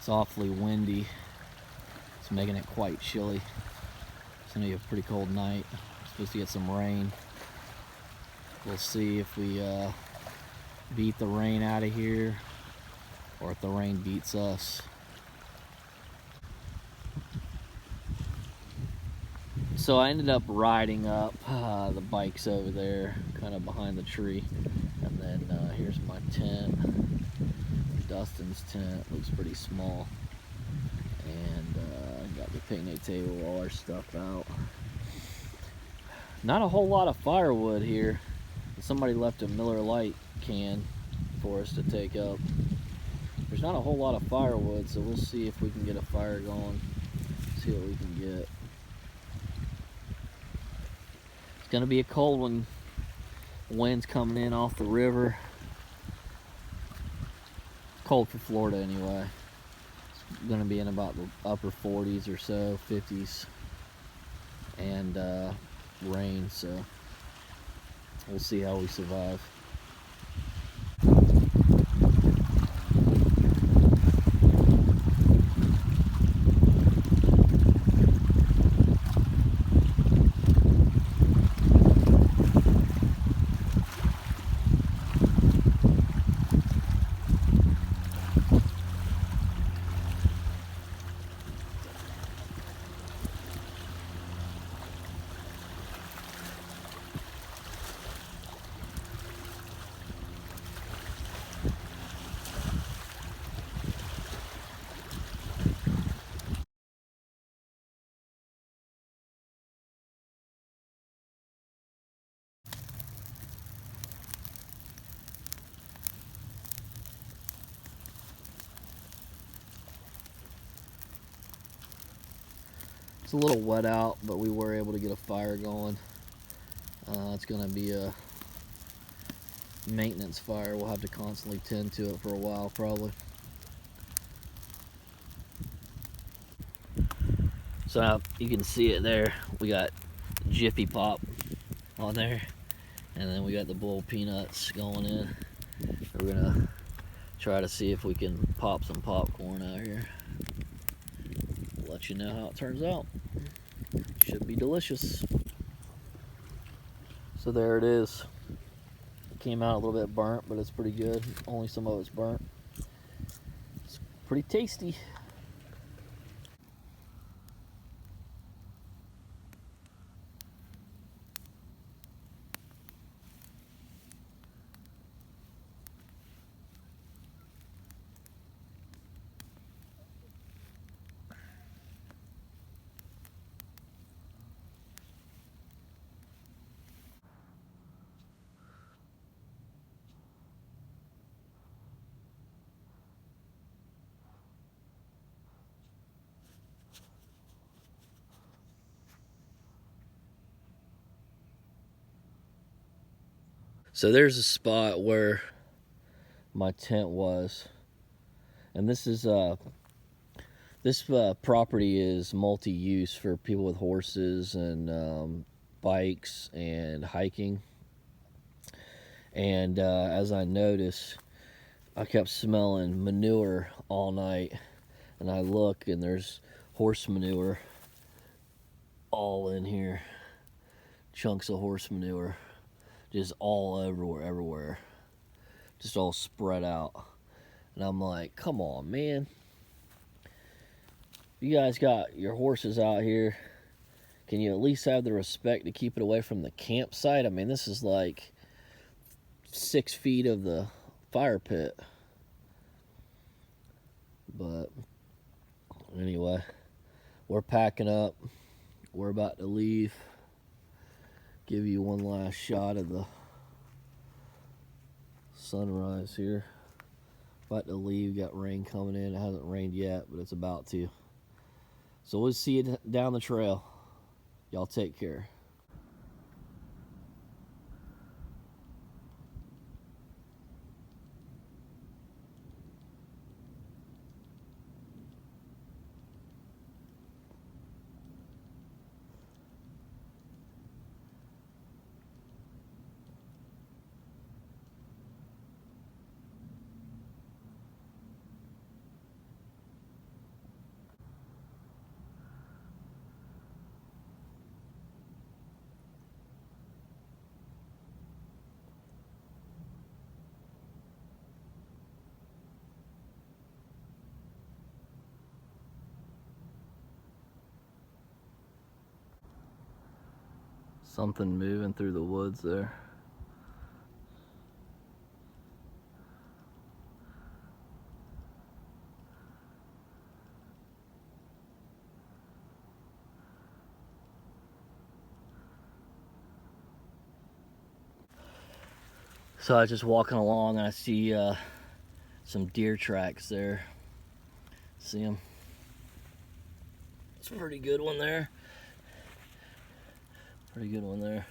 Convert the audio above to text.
It's awfully windy. It's making it quite chilly. It's gonna be a pretty cold night. We're supposed to get some rain. We'll see if we beat the rain out of here or if the rain beats us. So I ended up riding up. The bike's over there, kind of behind the tree. And then here's my tent. Dustin's tent looks pretty small. And got the picnic table, all our stuff out. Not a whole lot of firewood here. Somebody left a Miller Lite can for us to take up. There's not a whole lot of firewood, so we'll see if we can get a fire going. See what we can get. It's gonna be a cold one. The wind's coming in off the river. Cold for Florida anyway. It's gonna be in about the upper 40s or so, 50s, and rain, so we'll see how we survive. It's a little wet out, but we were able to get a fire going. It's gonna be a maintenance fire. We'll have to constantly tend to it for a while, probably. So now you can see it there. We got Jiffy Pop on there, and then we got the boiled peanuts going in. We're gonna try to see if we can pop some popcorn out here. We'll let you know how it turns out. Should be delicious. So there it is. It came out a little bit burnt, but it's pretty good. Only some of it's burnt. It's pretty tasty. So there's a spot where my tent was, and this is property is multi-use for people with horses and bikes and hiking. And as I noticed, I kept smelling manure all night, and I look and there's horse manure all in here, chunks of horse manure just all everywhere, just all spread out. And I'm like, come on, man, you guys got your horses out here, can you at least have the respect to keep it away from the campsite? I mean, this is like 6 feet of the fire pit. But anyway, we're packing up. We're about to leave. Give you one last shot of the sunrise here. About to leave. Got rain coming in. It hasn't rained yet, but it's about to. So we'll see you down the trail. Y'all take care. Something moving through the woods there. So I was just walking along and I see some deer tracks there. See them? It's a pretty good one there. Pretty good one there.